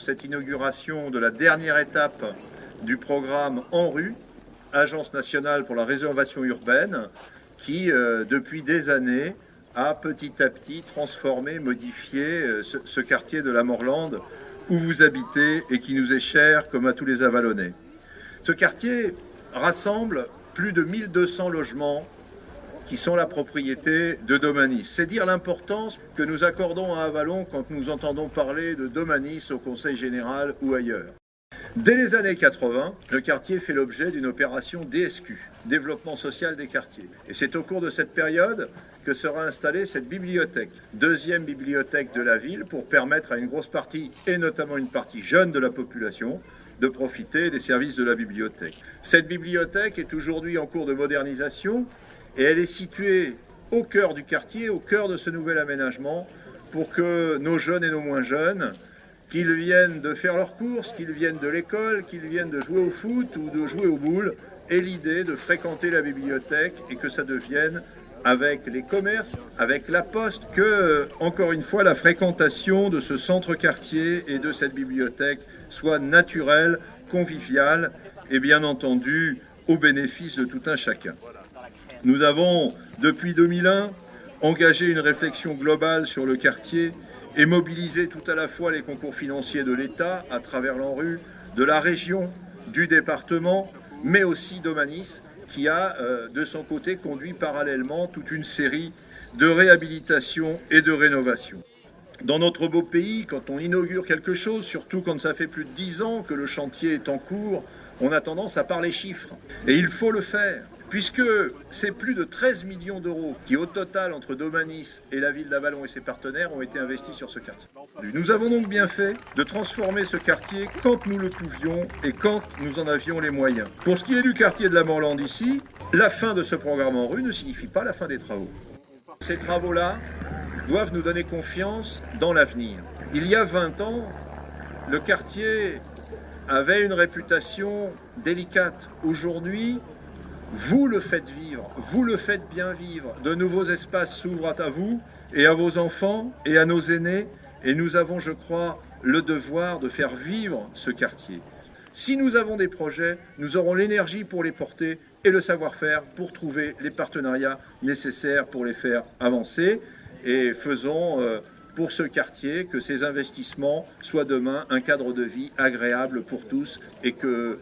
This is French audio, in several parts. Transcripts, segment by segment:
cette inauguration de la dernière étape du programme ANRU, Agence nationale pour la rénovation urbaine, qui, depuis des années, a petit à petit transformé, modifié ce quartier de la Morlande où vous habitez et qui nous est cher comme à tous les Avalonnais. Ce quartier rassemble plus de 1200 logements qui sont la propriété de Domanis. C'est dire l'importance que nous accordons à Avallon quand nous entendons parler de Domanis au Conseil général ou ailleurs. Dès les années 80, le quartier fait l'objet d'une opération DSQ, Développement social des quartiers. Et c'est au cours de cette période que sera installée cette bibliothèque, deuxième bibliothèque de la ville, pour permettre à une grosse partie, et notamment une partie jeune de la population, de profiter des services de la bibliothèque. Cette bibliothèque est aujourd'hui en cours de modernisation et elle est située au cœur du quartier, au cœur de ce nouvel aménagement, pour que nos jeunes et nos moins jeunes, qu'ils viennent de faire leurs courses, qu'ils viennent de l'école, qu'ils viennent de jouer au foot ou de jouer aux boules, aient l'idée de fréquenter la bibliothèque et que ça devienne, avec les commerces, avec la poste, que, encore une fois, la fréquentation de ce centre-quartier et de cette bibliothèque soit naturelle, conviviale et bien entendu au bénéfice de tout un chacun. Nous avons, depuis 2001, engagé une réflexion globale sur le quartier et mobilisé tout à la fois les concours financiers de l'État à travers l'ANRU, de la région, du département, mais aussi Domanis, qui a de son côté conduit parallèlement toute une série de réhabilitations et de rénovations. Dans notre beau pays, quand on inaugure quelque chose, surtout quand ça fait plus de 10 ans que le chantier est en cours, on a tendance à parler chiffres. Et il faut le faire, puisque c'est plus de 13 millions d'euros qui, au total, entre Domanis et la ville d'Avallon et ses partenaires, ont été investis sur ce quartier. Nous avons donc bien fait de transformer ce quartier quand nous le pouvions et quand nous en avions les moyens. Pour ce qui est du quartier de la Morlande ici, la fin de ce programme ANRU ne signifie pas la fin des travaux. Ces travaux-là doivent nous donner confiance dans l'avenir. Il y a 20 ans, le quartier avait une réputation délicate. Aujourd'hui, vous le faites vivre, vous le faites bien vivre. De nouveaux espaces s'ouvrent à vous et à vos enfants et à nos aînés. Et nous avons, je crois, le devoir de faire vivre ce quartier. Si nous avons des projets, nous aurons l'énergie pour les porter et le savoir-faire pour trouver les partenariats nécessaires pour les faire avancer. Et faisons pour ce quartier que ces investissements soient demain un cadre de vie agréable pour tous et que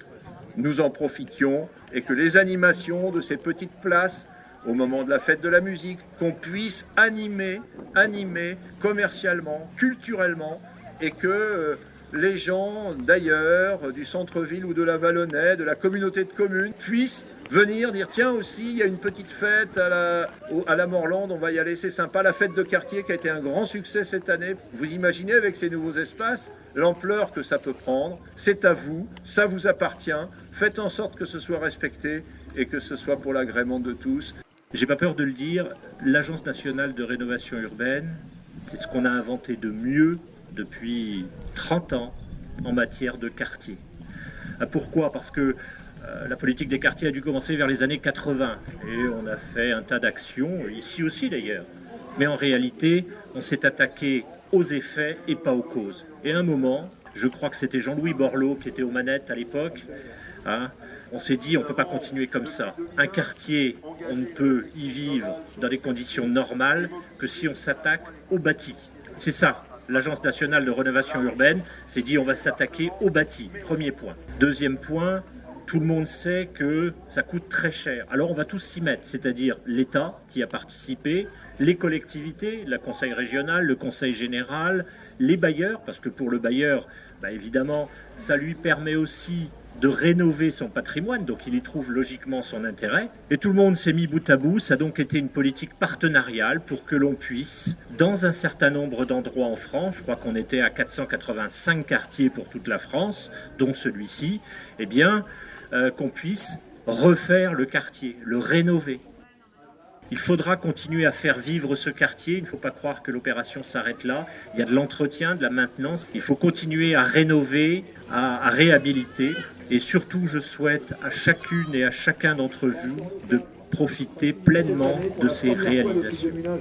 nous en profitions et que les animations de ces petites places au moment de la fête de la musique, qu'on puisse animer commercialement, culturellement, et que les gens d'ailleurs, du centre-ville ou de la Vallonnais, de la communauté de communes, puissent venir dire tiens aussi, il y a une petite fête à la Morlande, on va y aller, c'est sympa, la fête de quartier qui a été un grand succès cette année. Vous imaginez avec ces nouveaux espaces l'ampleur que ça peut prendre, c'est à vous, ça vous appartient, faites en sorte que ce soit respecté et que ce soit pour l'agrément de tous. J'ai pas peur de le dire, l'Agence nationale de rénovation urbaine, c'est ce qu'on a inventé de mieux depuis 30 ans en matière de quartier. Pourquoi ? Parce que la politique des quartiers a dû commencer vers les années 80 et on a fait un tas d'actions, ici aussi d'ailleurs. Mais en réalité, on s'est attaqué aux effets et pas aux causes. Et à un moment, je crois que c'était Jean-Louis Borloo qui était aux manettes à l'époque, on s'est dit on ne peut pas continuer comme ça. Un quartier, on ne peut y vivre dans des conditions normales que si on s'attaque au bâti. C'est ça. L'Agence nationale de rénovation urbaine s'est dit on va s'attaquer au bâti. Premier point. Deuxième point, tout le monde sait que ça coûte très cher. Alors on va tous s'y mettre, c'est-à-dire l'État qui a participé, les collectivités, le conseil régional, le conseil général, les bailleurs, parce que pour le bailleur, évidemment, ça lui permet aussi de rénover son patrimoine, donc il y trouve logiquement son intérêt. Et tout le monde s'est mis bout à bout, ça a donc été une politique partenariale pour que l'on puisse, dans un certain nombre d'endroits en France, je crois qu'on était à 485 quartiers pour toute la France, dont celui-ci, qu'on puisse refaire le quartier, le rénover. Il faudra continuer à faire vivre ce quartier, il ne faut pas croire que l'opération s'arrête là, il y a de l'entretien, de la maintenance, il faut continuer à rénover, à réhabiliter, et surtout je souhaite à chacune et à chacun d'entre vous de profiter pleinement de ces réalisations.